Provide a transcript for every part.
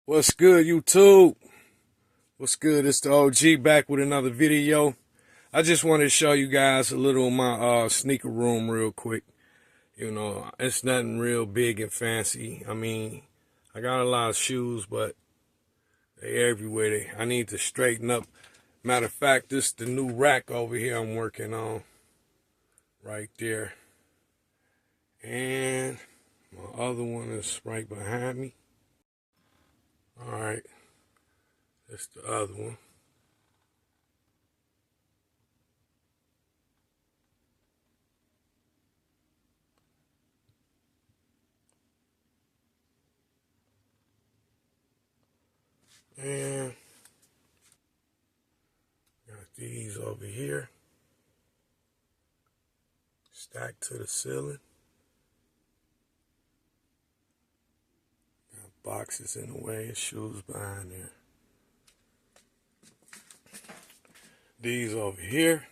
What's good, YouTube? What's good? It's the OG back with another video. I just wanted to show you guys a little of my sneaker room real quick. You know, it's nothing real big and fancy. I mean, I got a lot of shoes, but they're everywhere. I need to straighten up. Matter of fact, this is the new rack over here I'm working on. Right there. And my other one is right behind me. Alright. That's the other one. And got these over here. Stacked to the ceiling. Got boxes in the way, shoes behind there. These over here.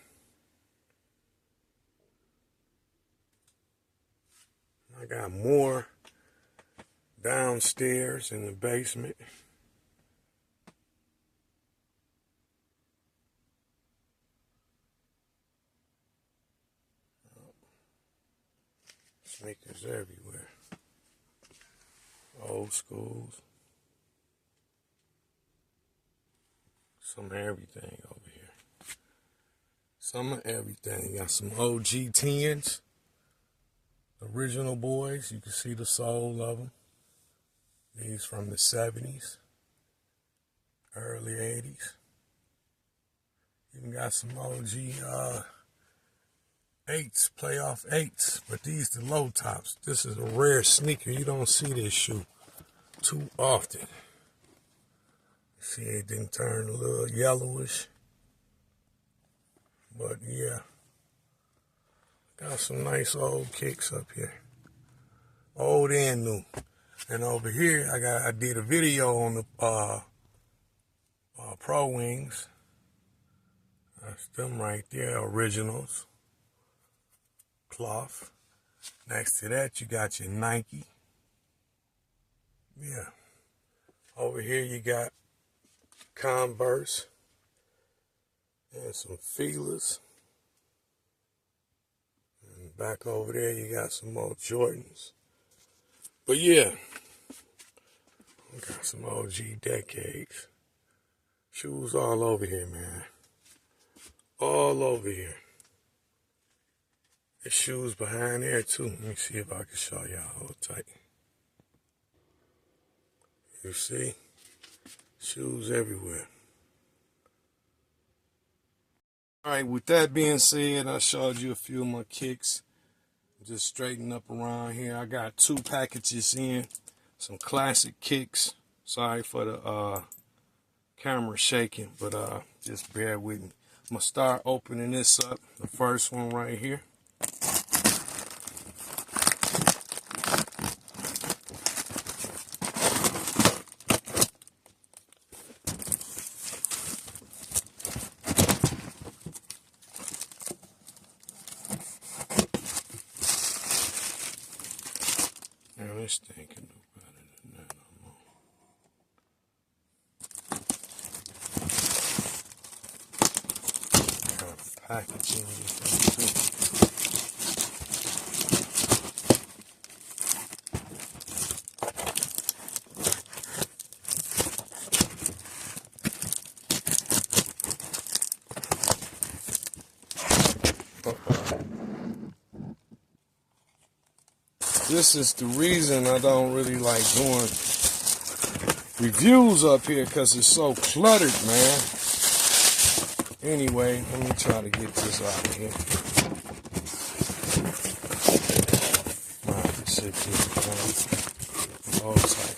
I got more downstairs in the basement. Sneakers everywhere. Old schools. Some of everything over here. Some of everything. Got some OG 10s. Original boys. You can see the soul of them. These from the 70s. Early 80s. Even got some OG 8s, playoff 8s, but these the low tops. This is a rare sneaker. You don't see this shoe too often. See, it didn't turn a little yellowish, but yeah, got some nice old kicks up here, old and new. And over here, I did a video on the Pro Wings. That's them right there, originals. Cloth. Next to that, you got your Nike. Yeah. Over here, you got Converse and some feelers. And back over there, you got some more Jordans. But yeah, I got some OG decades. Shoes all over here, man. All over here. There's shoes behind there too. Let me see if I can show y'all. Hold tight. You see? Shoes everywhere. Alright, with that being said, I showed you a few of my kicks. Just straighten up around here. I got 2 packages in. Some classic kicks. Sorry for the camera shaking, but just bear with me. I'm going to start opening this up. The first one right here. Now this thing can do better than that no more. Got packaging this thing too. This is the reason I don't really like doing reviews up here, because it's so cluttered, man. Anyway, let me try to get this out of here. I have to sit this down. Hold tight.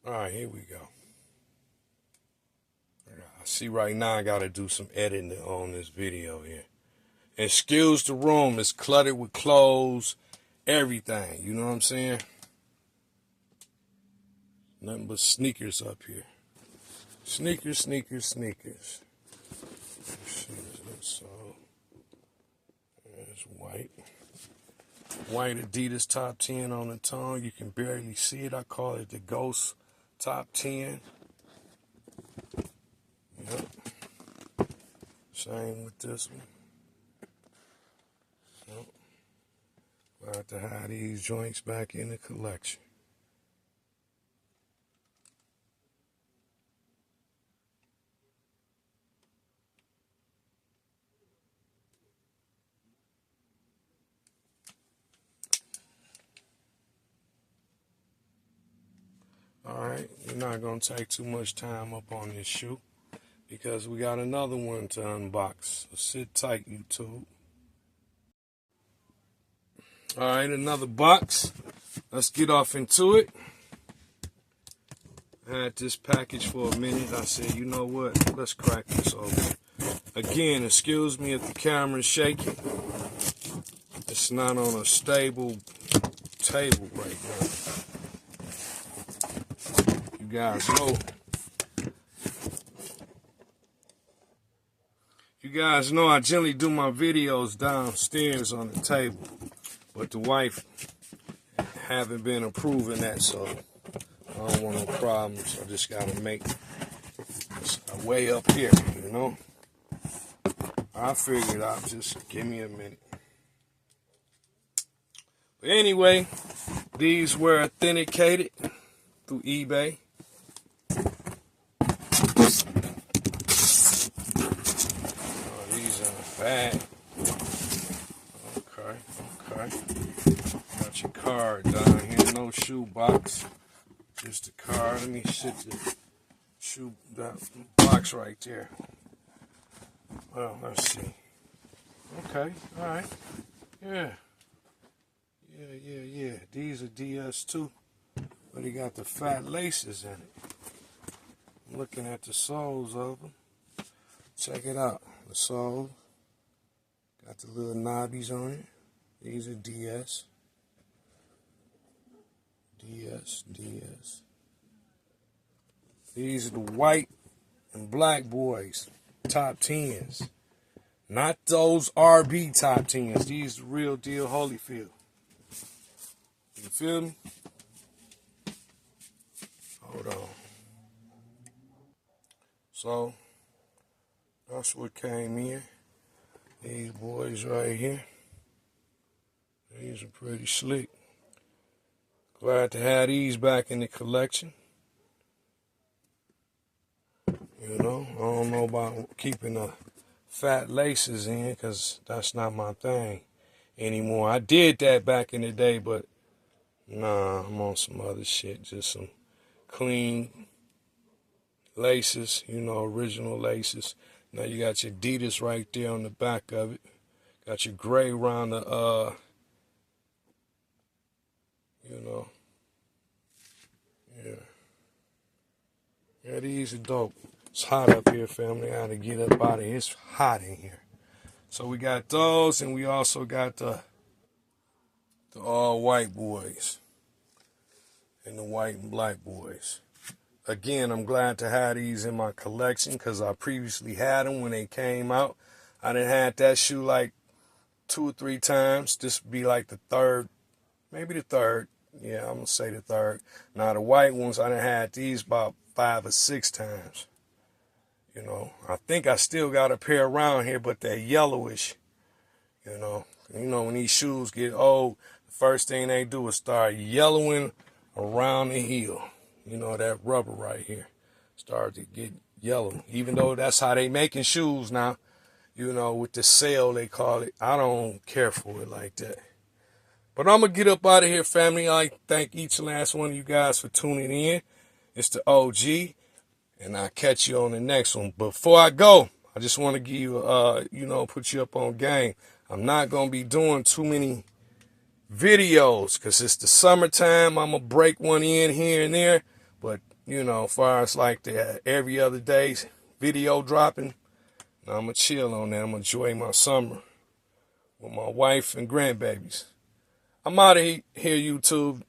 Alright, here we go. I see right now I gotta do some editing on this video here. Excuse the room, it's cluttered with clothes, everything, you know what I'm saying? Nothing but sneakers up here. Sneakers, sneakers, sneakers. So, there's white. White Adidas top 10 on the tongue. You can barely see it. I call it the Ghost top 10. Yep. Same with this one. Yep. Glad to have these joints back in the collection. Alright, we're not going to take too much time up on this shoe because we got another one to unbox. So sit tight, YouTube. Alright, another box. Let's get off into it. I had this package for a minute. I said, you know what? Let's crack this open. Again, excuse me if the camera's shaking. It's not on a stable table right now. You guys know. You guys know I generally do my videos downstairs on the table. But the wife haven't been approving that, so I don't want no problems. I just got to make a way up here, you know. I figured out, just give me a minute. But anyway, these were authenticated through eBay. Oh, these in a bag. Okay. Got your card down here. No shoe box. Just a card. Let me sit the shoe box right there. Well, let's see. Okay. All right. Yeah. These are DS2. But they got the fat laces in it. I'm looking at the soles of them. Check it out. The sole. Got the little knobbies on it. These are DS. These are the white and black boys top 10s. Not those RB top 10s. These are the real deal Holyfield. You feel me? Hold on. So, that's what came in. These boys right here. These are pretty slick. Glad to have these back in the collection. You know, I don't know about keeping the fat laces in because that's not my thing anymore. I did that back in the day, but nah, I'm on some other shit. Just some clean laces, you know, original laces. Now you got your Adidas right there on the back of it. Got your gray around the, you know, yeah, these are dope. It's hot up here, family. I gotta get up out of here. It's hot in here. So we got those, and we also got the all white boys and the white and black boys. Again, I'm glad to have these in my collection because I previously had them when they came out. I done had that shoe like 2 or 3 times. This would be like the third, maybe the third. Yeah, I'm going to say the third. Now, the white ones, I done had these about 5 or 6 times. You know, I think I still got a pair around here, but they're yellowish. You know, when these shoes get old, the first thing they do is start yellowing around the heel. You know, that rubber right here start to get yellow. Even though that's how they making shoes now, you know, with the sale they call it. I don't care for it like that. But I'm going to get up out of here, family. I thank each and last one of you guys for tuning in. It's the OG, and I'll catch you on the next one. Before I go, I just want to give you, you know, put you up on game. I'm not going to be doing too many videos because it's the summertime. I'm going to break one in here and there. But, you know, as far as like the every other day video dropping, I'm going to chill on that. I'm going to enjoy my summer with my wife and grandbabies. I'm out of here, YouTube.